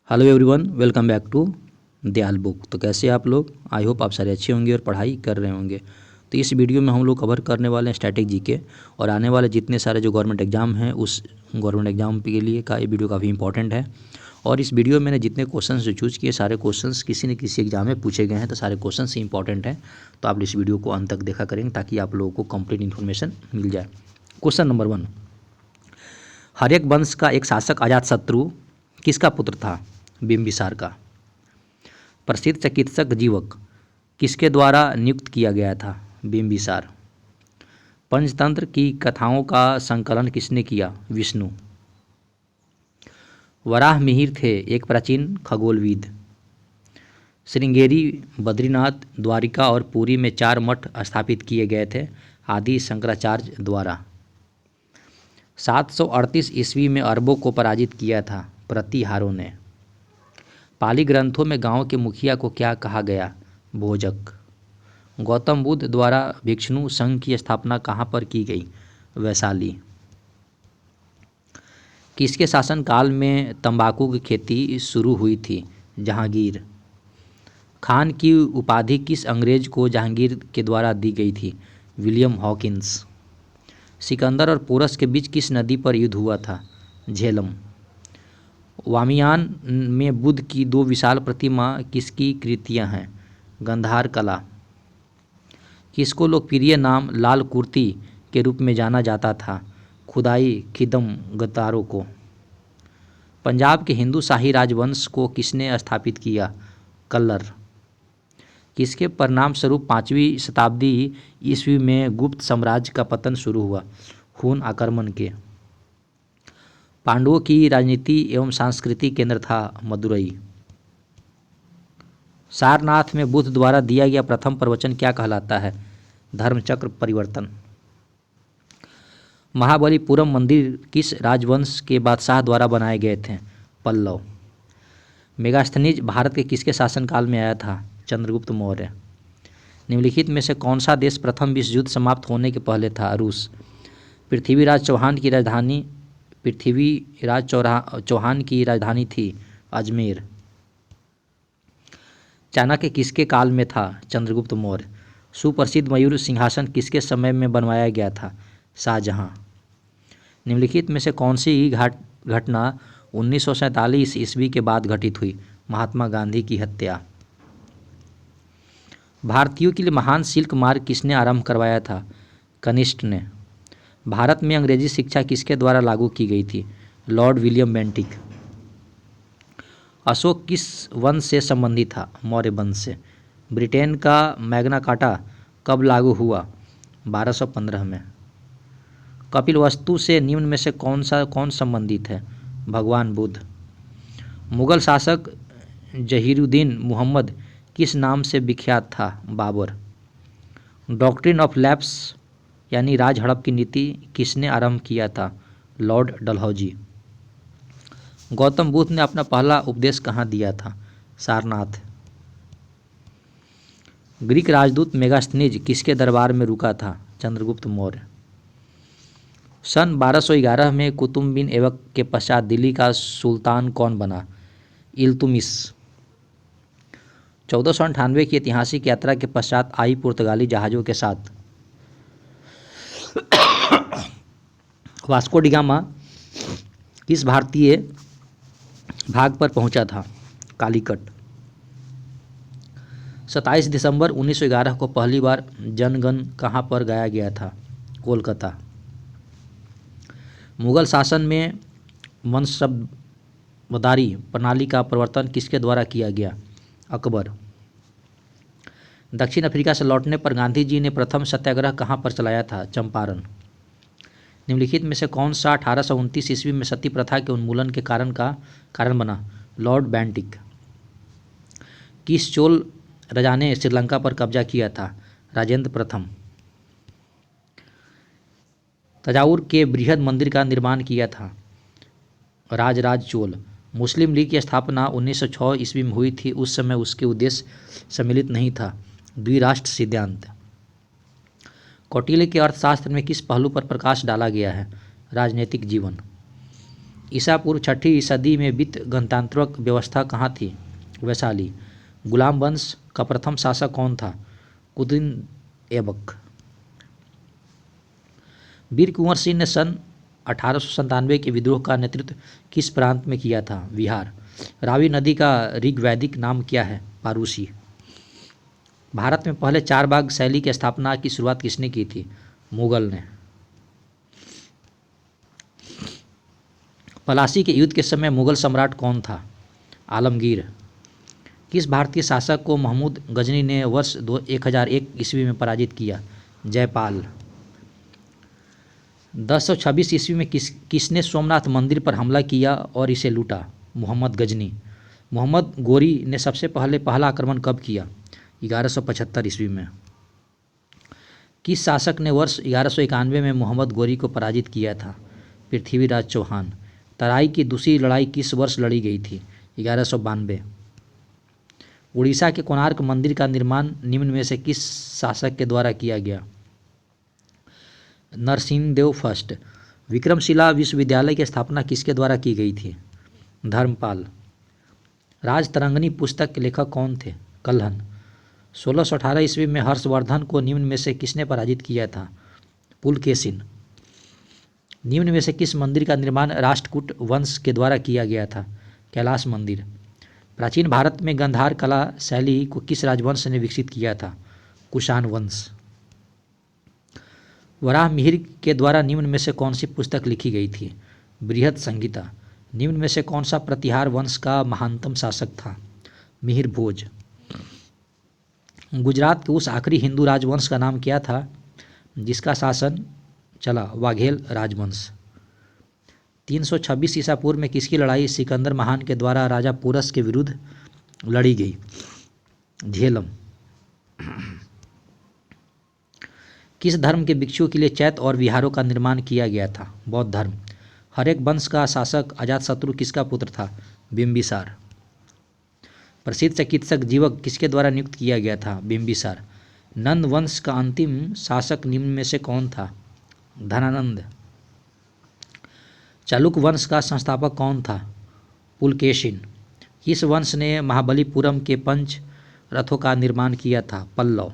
Hello everyone, welcome back to Dayal book. तो कैसे आप लोग? आई होप आप सारे अच्छे होंगे और पढ़ाई कर रहे होंगे। तो इस वीडियो में हम लोग कवर करने वाले हैं स्टैटिक जीके और आने वाले जितने सारे जो गवर्नमेंट एग्जाम हैं उस गवर्नमेंट एग्जाम के लिए का ये वीडियो काफ़ी इंपॉर्टेंट है। और इस वीडियो में मैंने जितने क्वेश्चन जो चूज़ किए सारे क्वेश्चन किसी न किसी एग्जाम में पूछे गए हैं, तो सारे क्वेश्चन ही इंपॉर्टेंट हैं। तो आप इस वीडियो को अंत तक देखा करेंगे ताकि आप लोगों को कंप्लीट इन्फॉर्मेशन मिल जाए। क्वेश्चन नंबर 1, हर्यक वंश का एक शासक अजातशत्रु किसका पुत्र था? बिंबिसार का। प्रसिद्ध चिकित्सक जीवक किसके द्वारा नियुक्त किया गया था? बिंबिसार। पंचतंत्र की कथाओं का संकलन किसने किया? विष्णु। वराह मिहिर थे एक प्राचीन खगोलविद। श्रृंगेरी, बद्रीनाथ, द्वारिका और पुरी में 4 मठ स्थापित किए गए थे आदि शंकराचार्य द्वारा। 738 ईस्वी में अरबों को पराजित किया था प्रतिहारों ने। पाली ग्रंथों में गांव के मुखिया को क्या कहा गया? भोजक। गौतम बुद्ध द्वारा भिक्षु संघ की स्थापना कहाँ पर की गई? वैशाली। किसके शासनकाल में तंबाकू की खेती शुरू हुई थी? जहांगीर। खान की उपाधि किस अंग्रेज को जहांगीर के द्वारा दी गई थी? William Hawkins. सिकंदर और पोरस के बीच किस नदी पर युद्ध हुआ था? झेलम। वामियान में बुद्ध की 2 विशाल प्रतिमा किसकी कृतियां हैं? गंधार कला। किसको लोकप्रिय नाम लाल कुर्ती के रूप में जाना जाता था? खुदाई खिदम गतारों को। पंजाब के हिंदू शाही राजवंश को किसने स्थापित किया? कल्लर। किसके परिणाम स्वरूप 5वीं शताब्दी ईस्वी में गुप्त साम्राज्य का पतन शुरू हुआ? खून आक्रमण के। पांडवों की राजनीति एवं सांस्कृतिक केंद्र था मदुरई। सारनाथ में बुद्ध द्वारा दिया गया प्रथम प्रवचन क्या कहलाता है? धर्मचक्र परिवर्तन। महाबलीपुरम मंदिर किस राजवंश के बादशाह द्वारा बनाए गए थे? पल्लव। मेगास्थनीज भारत के किसके शासनकाल में आया था? चंद्रगुप्त मौर्य। निम्नलिखित में से कौन सा देश प्रथम विश्व युद्ध समाप्त होने के पहले था? रूस। पृथ्वीराज चौहान की राजधानी थी अजमेर। चाणक्य किसके काल में था? चंद्रगुप्त मौर्य। सुप्रसिद्ध मयूर सिंहासन किसके समय में बनवाया गया था? शाहजहां। निम्नलिखित में से कौन सी घटना 1947 ईस्वी के बाद घटित हुई? महात्मा गांधी की हत्या। भारतीयों के लिए महान सिल्क मार्ग किसने आरंभ करवाया था? कनिष्क ने। भारत में अंग्रेजी शिक्षा किसके द्वारा लागू की गई थी? Lord William Bentinck. अशोक किस वंश से संबंधित था? मौर्य वंश से। ब्रिटेन का मैग्ना कार्टा कब लागू हुआ? 1215 में। कपिलवस्तु से निम्न में से कौन संबंधित है? भगवान बुद्ध। मुगल शासक जहीरुद्दीन मुहम्मद किस नाम से विख्यात था? बाबर। डॉक्ट्रिन ऑफ लैप्स यानी राज हड़प की नीति किसने आरंभ किया था? लॉर्ड डलहौजी। गौतम बुद्ध ने अपना पहला उपदेश कहाँ दिया था? सारनाथ। ग्रीक राजदूत मेगास्थनीज किसके दरबार में रुका था? चंद्रगुप्त मौर्य। सन 1211 में कुतुब बिन ऐबक के पश्चात दिल्ली का सुल्तान कौन बना? इल्तुमिश। 1498 की ऐतिहासिक यात्रा के पश्चात आई पुर्तगाली जहाज़ों के साथ वास्को डी गामा किस भारतीय भाग पर पहुंचा था? कालीकट। 27 दिसंबर 1911 को पहली बार जनगण कहां पर गाया गया था? कोलकाता। मुगल शासन में मनसबदारी प्रणाली का प्रवर्तन किसके द्वारा किया गया? अकबर। दक्षिण अफ्रीका से लौटने पर गांधी जी ने प्रथम सत्याग्रह कहां पर चलाया था? चंपारण। निम्नलिखित में से कौन सा 1829 ईस्वी में सती प्रथा के उन्मूलन के कारण बना? Lord Bentinck. किस चोल राजा ने श्रीलंका पर कब्जा किया था? राजेंद्र प्रथम। तंजावुर के बृहद मंदिर का निर्माण किया था? राजराज चोल। मुस्लिम लीग की स्थापना 1906 ईस्वी में हुई थी। उस समय उसके उद्देश्य सम्मिलित नहीं था, द्विराष्ट्र सिद्धांत। कौटिल्य के अर्थशास्त्र में किस पहलू पर प्रकाश डाला गया है? राजनीतिक जीवन। ईसा पूर्व 6वीं सदी में वित्त गणतांत्रिक व्यवस्था कहाँ थी? वैशाली। गुलाम वंश का प्रथम शासक कौन था? कुतुब ऐबक। वीर कुंवर सिंह ने सन 1897 के विद्रोह का नेतृत्व किस प्रांत में किया था? बिहार। रावी नदी का ऋग्वैदिक नाम क्या है? पारूसी। भारत में पहले 4 बाग शैली की स्थापना की शुरुआत किसने की थी? मुगल ने। पलासी के युद्ध के समय मुगल सम्राट कौन था? आलमगीर। किस भारतीय शासक को महमूद गजनी ने वर्ष 1001 ईस्वी में पराजित किया? जयपाल। 1026 ईस्वी में किसने सोमनाथ मंदिर पर हमला किया और इसे लूटा? मोहम्मद गजनी। मोहम्मद गोरी ने सबसे पहला आक्रमण कब किया? 1175 ईस्वी में। किस शासक ने वर्ष 1191 में मोहम्मद गोरी को पराजित किया था? पृथ्वीराज चौहान। तराई की दूसरी लड़ाई किस वर्ष लड़ी गई थी? 1192। उड़ीसा के कोणार्क मंदिर का निर्माण निम्न में से किस शासक के द्वारा किया गया? नरसिंहदेव फर्स्ट। विक्रमशिला विश्वविद्यालय की स्थापना किसके द्वारा की गई थी? धर्मपाल। राजतरंगिणी पुस्तक के लेखक कौन थे? कल्हण। 1618 ईस्वी में हर्षवर्धन को निम्न में से किसने पराजित किया था? पुलकेशिन। निम्न में से किस मंदिर का निर्माण राष्ट्रकूट वंश के द्वारा किया गया था? कैलाश मंदिर। प्राचीन भारत में गांधार कला शैली को किस राजवंश ने विकसित किया था? कुषाण वंश। वराह मिहिर के द्वारा निम्न में से कौन सी पुस्तक लिखी गई थी? बृहद संहिता। निम्न में से कौन सा प्रतिहार वंश का महानतम शासक था? मिहिर भोज। गुजरात के उस आखिरी हिंदू राजवंश का नाम क्या था जिसका शासन चला? वाघेल राजवंश। 326 ईसा पूर्व में किसकी लड़ाई सिकंदर महान के द्वारा राजा पोरस के विरुद्ध लड़ी गई? झेलम। किस धर्म के भिक्षुओं के लिए चैत्य और विहारों का निर्माण किया गया था? बौद्ध धर्म। हरेक वंश का शासक अजातशत्रु किसका पुत्र था? बिंबिसार। प्रसिद्ध चिकित्सक जीवक किसके द्वारा नियुक्त किया गया था? बिंबिसार। नंद वंश का अंतिम शासक निम्न में से कौन था? धनानंद। चालुक्य वंश का संस्थापक कौन था? पुलकेशिन। किस वंश ने महाबलीपुरम के 5 रथों का निर्माण किया था? पल्लव।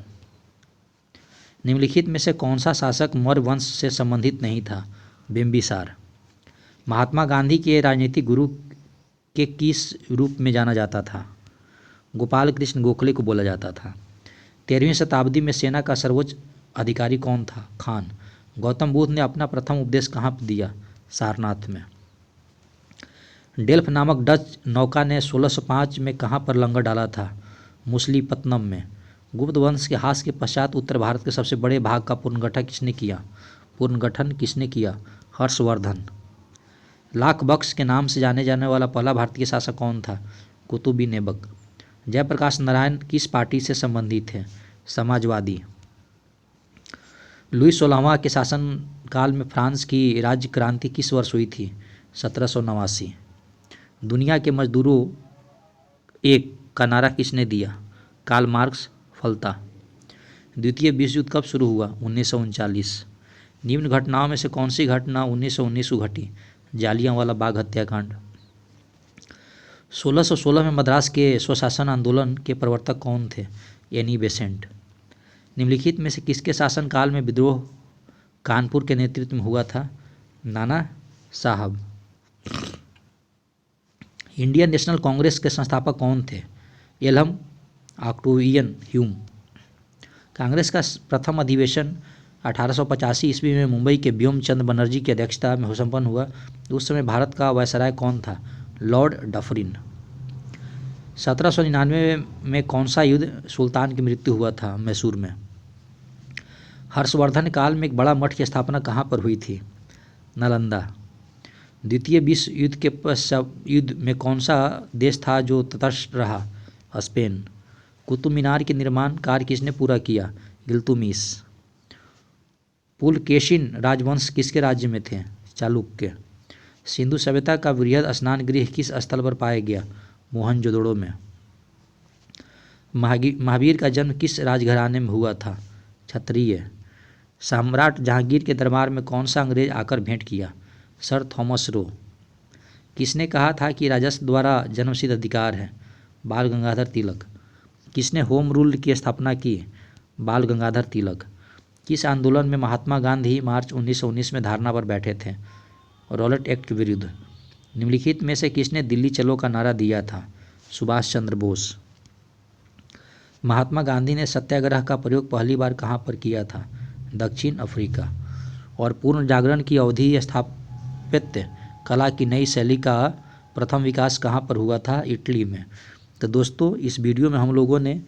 निम्नलिखित में से कौन सा शासक मौर्य वंश से संबंधित नहीं था? बिंबिसार। महात्मा गांधी के राजनीतिक गुरु के किस रूप में जाना जाता था? गोपाल कृष्ण गोखले को बोला जाता था। 13वीं शताब्दी में सेना का सर्वोच्च अधिकारी कौन था? खान। गौतम बुद्ध ने अपना प्रथम उपदेश कहाँ दिया? सारनाथ में। डेल्फ नामक डच नौका ने 1605 में कहाँ पर लंगर डाला था? मुसलीपत्तनम में। गुप्त वंश के ह्रास के पश्चात उत्तर भारत के सबसे बड़े भाग का पुनर्गठन किसने किया? हर्षवर्धन। लाख बख्श के नाम से जाने जाने वाला पहला भारतीय शासक कौन था? कुतुब ऐबक। जयप्रकाश नारायण किस पार्टी से संबंधित थे? समाजवादी। लुई 16वां के शासनकाल में फ्रांस की राज्य क्रांति किस वर्ष हुई थी? 1789। दुनिया के मजदूरों एक का नारा किसने दिया? Karl Marx. फलता। द्वितीय विश्व युद्ध कब शुरू हुआ? 1939। निम्न घटनाओं में से कौन सी घटना 1919 को घटी? जालियांवाला बाग हत्याकांड। 1616 में मद्रास के स्वशासन आंदोलन के प्रवर्तक कौन थे? Annie Besant. निम्नलिखित में से किसके शासनकाल में विद्रोह कानपुर के नेतृत्व में हुआ था? नाना साहब। इंडियन नेशनल कांग्रेस के संस्थापक कौन थे? एल्हम ऑक्टेवियन ह्यूम। कांग्रेस का प्रथम अधिवेशन 1885 ईस्वी में मुंबई के व्योम चंद बनर्जी की अध्यक्षता में संपन्न हुआ। उस समय भारत का वायसराय कौन था? Lord Dufferin. 1799 में कौन सा युद्ध सुल्तान की मृत्यु हुआ था? मैसूर में। हर्षवर्धन काल में एक बड़ा मठ की स्थापना कहाँ पर हुई थी? नालंदा। द्वितीय विश्व युद्ध के युद्ध में कौन सा देश था जो तटस्थ रहा? स्पेन। कुतुब मीनार के निर्माण कार्य किसने पूरा किया? इल्तुतमिश। पुलकेशिन राजवंश किसके राज्य में थे? चालुक्य। सिंधु सभ्यता का वृहद स्नान गृह किस स्थल पर पाया गया? मोहनजोदड़ो में। महावीर का जन्म किस राजघराने में हुआ था? क्षत्रिय। सम्राट जहांगीर के दरबार में कौन सा अंग्रेज आकर भेंट किया? Sir Thomas Roe. किसने कहा था कि राजस्व द्वारा जन्मसिद्ध अधिकार है? बाल गंगाधर तिलक। किसने होम रूल की स्थापना की? बाल गंगाधर तिलक। किस आंदोलन में महात्मा गांधी मार्च 1919 में धरना पर बैठे थे? रॉलेट एक्ट के विरुद्ध। निम्नलिखित में से किसने दिल्ली चलो का नारा दिया था? सुभाष चंद्र बोस। महात्मा गांधी ने सत्याग्रह का प्रयोग पहली बार कहाँ पर किया था? दक्षिण अफ्रीका। और पूर्ण जागरण की अवधि स्थापत्य कला की नई शैली का प्रथम विकास कहाँ पर हुआ था? इटली में। तो दोस्तों, इस वीडियो में हम लोगों ने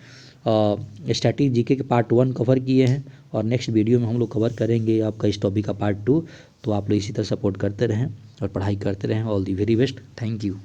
स्टैटिक जीके के पार्ट 1 कवर किए हैं और नेक्स्ट वीडियो में हम लोग कवर करेंगे आपका इस टॉपिक का पार्ट 2। तो आप लोग इसी तरह सपोर्ट करते रहें और पढ़ाई करते रहें। All the very best. Thank you.